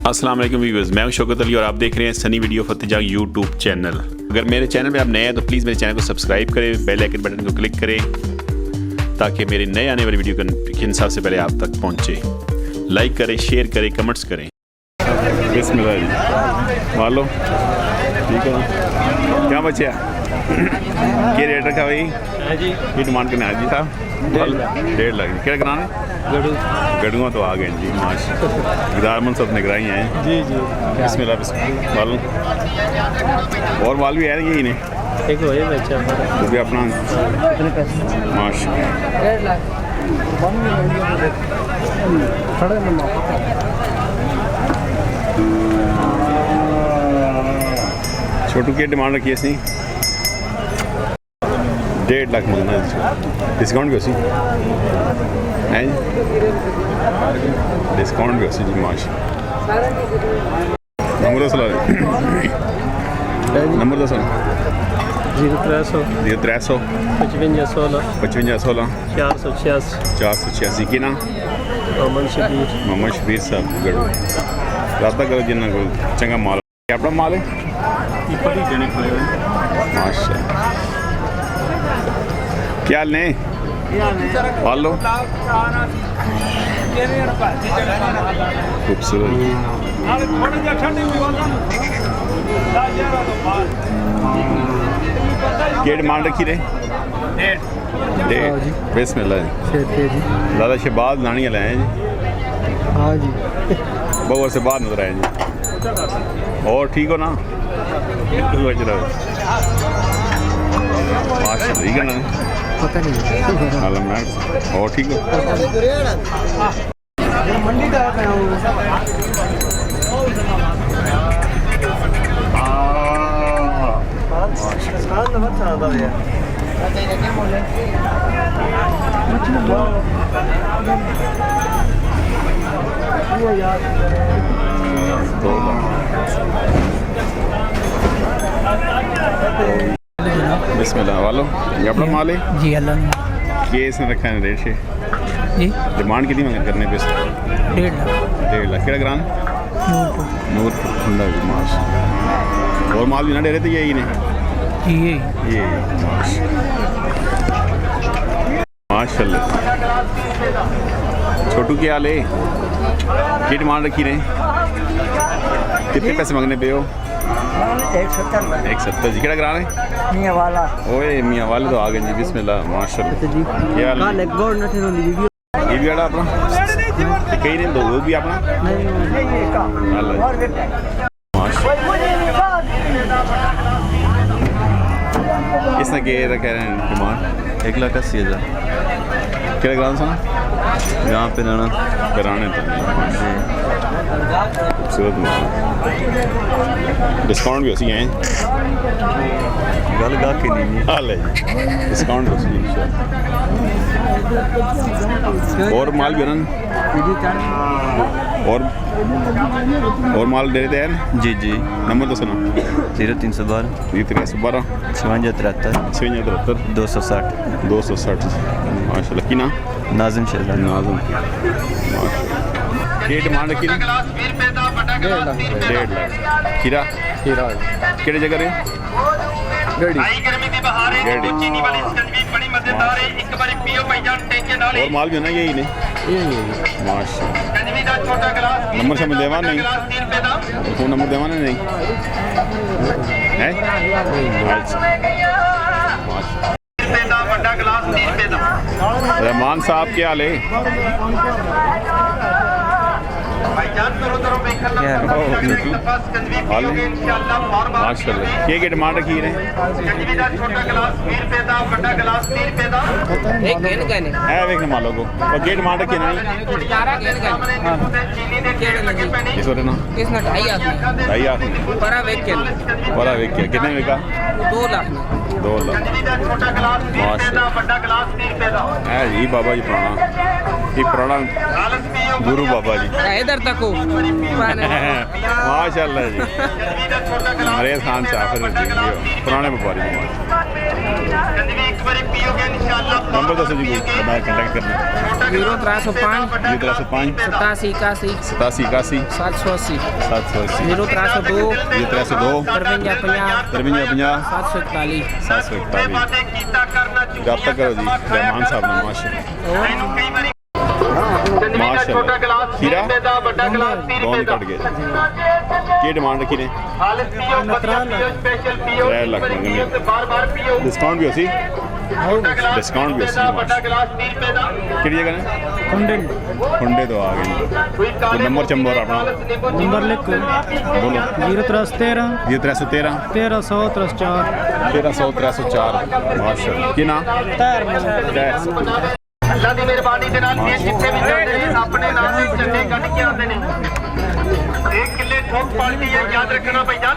अस्सलाम वालेकुम व्यूअर्स, मैं हूं शौकत अली और आप देख रहे हैं Sunny video Fateh Jang YouTube channel. अगर मेरे चैनल पे आप नए हैं तो प्लीज़ मेरे चैनल को सब्सक्राइब करें, बेल आइकन बटन को क्लिक करें ताकि मेरे नए आने वाली वीडियो का सबसे पहले आप तक पहुंचे। लाइक करें, शेयर करें, कमेंट्स करें। बिस्मिल्लाह जी, मान लो ठीक है ना। क्या बचे क्या रेट रखा भाई जी? ये डिमांड करने आज जी साहब 1.5 लाख। क्या कराना गड़ुआ तो आ गए जी माशा गिदारमन सब निगराही हैं जी जी। बिस्मिल्लाह बिस्मिल्लाह। मालूम और माल भी है यही नहीं एक वही बच्चा वो भी अपना माशा 1.5 लाख। छोटू की डिमांड रखी है इसने 1.5 लाख मंगना है। डिस्काउंट भी उसी है डिस्काउंट भी उसी जी माशा। नंबर दस नंबर 10 0300 0300 5516 5516 486 की ना मोहम्मद शबीर साहब गढ़ू रास्ता करो जिन्ना को चंगा माल अपना माल है माशा। क्या हाल ने पाल लो खूबसूरत क्या डिमांड रखी रे? 1.5 बिस्मिल्लाह जी। दादा शहबाज लानी वाले हैं जी। हाँ जी बहुत से बाहर नजर आए जी। और ठीक हो ना? माशा ठीक है ना? पता नहीं और ठीक हो? मंडी का बिस्मिल्लाह वालो ये अपना माल है जी। अल्लाह ये इसने रखा है रेट से जी। डिमांड कितनी मंग करने पे? 1.5 लाख। 1.5 लाख। क्या ग्राम नूर ठंडा भी माश और माल भी ना दे रहे थे यही नहीं ये माशाल्लाह। छोटू की हाल है क्या डिमांड रखी रहे? कितने पैसे मांगने पे हो? 170 जी। क्या ग्राम है? मियां वाला ओए मियां वाले तो आ गए जी। बिस्मिल्लाह माशाल्लाह। क्या हाल है? ये भी आड़ा अपना कहीं नहीं दो वो भी अपना इसने के रखा है डिमांड 1,80,000। क्या ग्राम सुना यहाँ पे ना कराने तो खूबसूरत डिस्काउंट भी उसी हैं गल गा के नहीं हाल है डिस्काउंट उसी और माल भी ना और माल दे देते हैं जी जी। नंबर तो सुनो 0312 5312 5673 5673 260 माशाल्लाह। की ना नाजिम शेजानी नाज़िम की डिमांड की 1.5 लाख। खीरा किहड़ी जगह रे? और माल भी है ना यही नहीं माशा। नंबर से देवा नहीं फोन नंबर देवा नहीं है रहमान साहब क्या हाल है? माशाल्लाह। क्या डिमांड रखी है? वेखने मालो को और क्या डिमांड रखी है? इस वजह ना 2.5 परा वेख के कितने विका? 2 लाख। 2 लाख माशाल्लाह है जी बाबा जी पुराना ये पुराना गुरु बाबा जी इधर तक हो माशाल्लाह जी मरेज खान साफर जी पुराने व्यापारी नंबर दसो जी मैं कंटेक्ट करना 0305 0305 87 87 81 780 780 0302 0302 53 53 50 741 741 रब्ता करो जी रहमान साहब ने माशाल्लाह खीरा कौन कट गए की डिमांड रखी ने 3 लाख मंगने डिस्काउंट भी होसी डिस्काउंट भी होसी किहड़ी जगह ने खुंडे तो आ गए तो नंबर चंबर अपना नंबर लिख बोलो 0313 0313 1304 माशाल्लाह की नाम तैर ਅੱਲਾ ਦੀ ਮਿਹਰਬਾਨੀ ਦੇ ਨਾਲ ਇਹ ਜਿੱਥੇ ਵੀ ਜਾਂਦੇ ਨੇ ਆਪਣੇ ਨਾਲ ਹੀ ਝੰਡੇ ਕੱਢ ਕੇ ਆਉਂਦੇ ਨੇ ਇਹ ਕਿੱਲੇ ਠੋਕ ਪਾਲਟੀ ਹੈ ਯਾਦ ਰੱਖਣਾ ਭਈਆ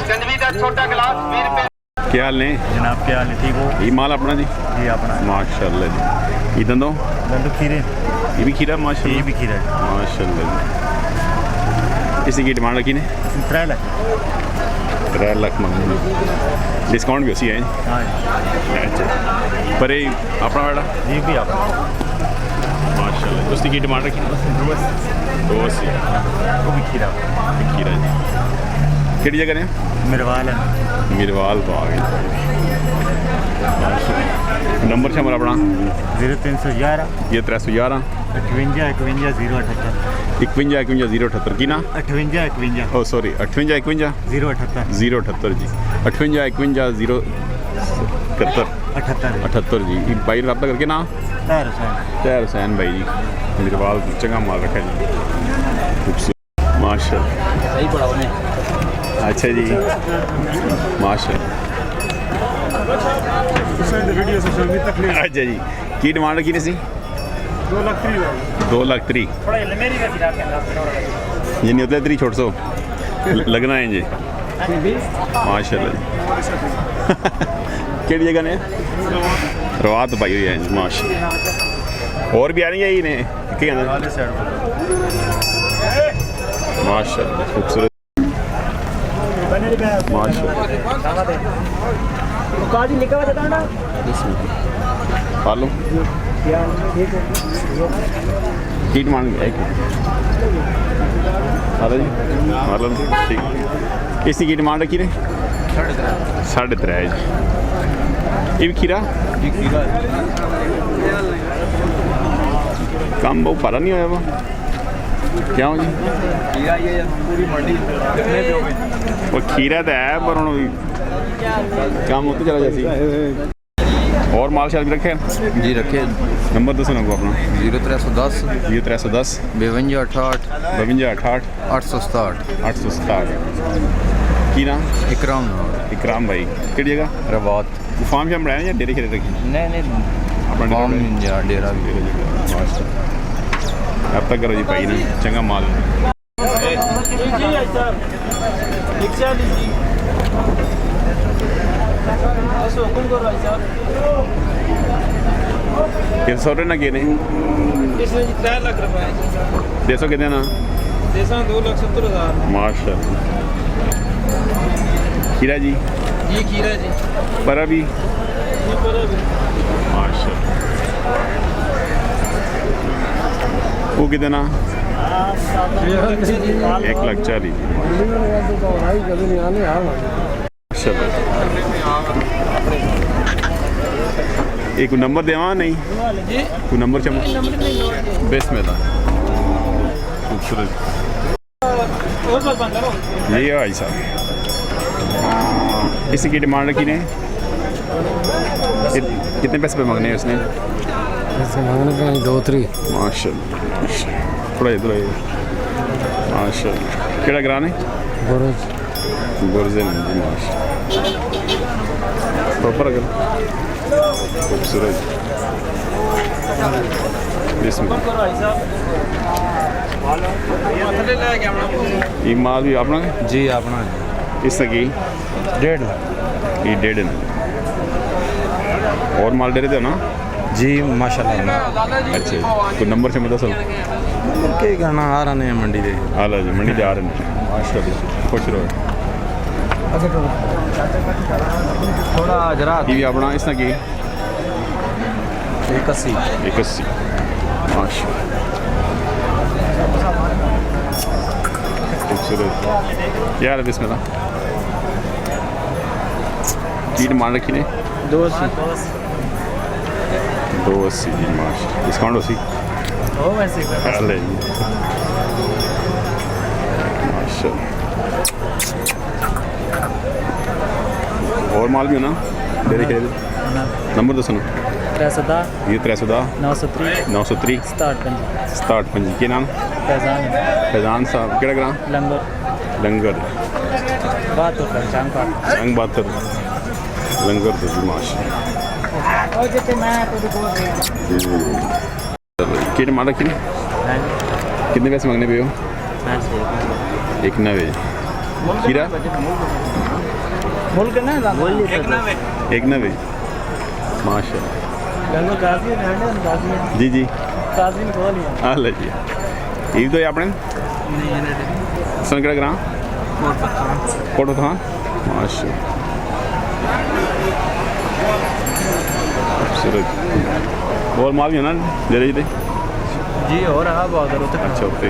ਚੰਦਵੀ ਦਾ ਛੋਟਾ ਗਲਾਸ 20 ਰੁਪਏ क्या हाल ने जनाब क्या हाल है ठीक हो ये माल अपना जी जी अपना माशाल्लाह जी ये दंदो दंदू खीरे ये भी खीरा माशाल्लाह ये भी खीरा है माशाल्लाह जी इसी की डिमांड रखी ने 3 लाख 3 लाख मंगने डिस्काउंट भी उसी है हाँ अच्छा पर ये अपना बेटा जी भी आप माशाल्लाह उसकी की डिमांड रखी 280 वो भी खीरा खीरा जी किहड़ी जगह ने मिरवाल है मीरवाल तो आ गए नंबर छमर अपना 0311 ये 311 58 51 078 51 078 की ना 58 51 ओ सॉरी 58 51 078 078 जी 58 51 78 जी ये भाई रब्ता करके ना तार हुसैन तैर हुसैन भाई जी मीरवाल चंगा माल रखा जी खूबसूरत माशाल्लाह सही पड़ा उन्हें अच्छा जी माशाल्लाह अच्छा जी की डिमांड की सी 2 लाख 3 ये नहीं होता 3 छोड़ सो लगना है जी माशाल्लाह जी केड़ी जगह ने रवात पाई हुई है जी माशाल्लाह और भी आ रही है ये ने माशाल्लाह खूबसूरत पालो कीट मान गया ठीक इसी की डिमांड रखी ने 3.5 जी ये भी खीरा काम बहुत पारा नहीं होया वा क्या हो जी पूरी मंडी वो खीरा तो है पर हम काम होते चला जाती और माल शाल भी रखे जी रखे नंबर दसो ना अपना 0310 0310 52 68 52 68 867 867 की नाम इकराम इकराम भाई किहड़ी जगह रवात फार्म शाम बनाया या डेरे खेरे रखी नहीं अपना फार्म या डेरा भी अब तक करो जी भाई ने चंगा माल कितने सौ ना किए 3 लाख रुपए देसो कितने ना 2,70,000 माशाल्लाह खीरा जी जी खीरा जी परा भी माशाल्लाह वो कितने ना 1,40,000 एक नंबर देवा नहीं कोई नंबर चमक बेस में था खूबसूरत ये भाई साहब इसी की डिमांड रखी ने कितने पैसे पे मांगने हैं उसने मांगने का 2-3 माशाल्लाह थोड़ा इधर आइए माशाल्लाह केड़ा ग्रान है गुरजे जी माशाल्लाह प्रॉपर अगर खूबसूरत इसमें ये माल भी अपना जी अपना इसका की 1.5 लाख ये 1.5 और माल दे रहे थे ना जी माशाल्लाह अच्छा जी। कोई नंबर से मैं दसो के गाना आ रहे हैं मंडी दे आला जी मंडी जा रहे हैं माशाल्लाह खुश रहो थोड़ा जरा ये भी अपना इसना की 81 81 माशाल्लाह खूबसूरत क्या है बिस्मिल्लाह की डिमांड रखी ने 280 जी माशाल्लाह डिस्काउंट होसी ओ वैसे अले जी माशाल्लाह और माल भी हो ना डेरी खेल नंबर दसो ना 310 ये 310 930 930 67 67 के नाम फैजान फैजान साहब केड़ा ग्राम लंगर लंगर बात तो कर चांग पाट संग बातर लंगर तो जी माशाल्लाह और जैसे मैं तो बोल रहा कितने मार रखी कितने पैसे मांगने पे हो 91 खीरा मुल्क ना एक नवे माशाल्लाह गंगो काजी रहने काजी जी जी काजी को लिया हाँ ले जी ये तो अपने सन केड़ा ग्राम कोटो थान माशाल्लाह खूबसूरत और माल भी है ना दे रही थे जी हो रहा बहुत अच्छा होते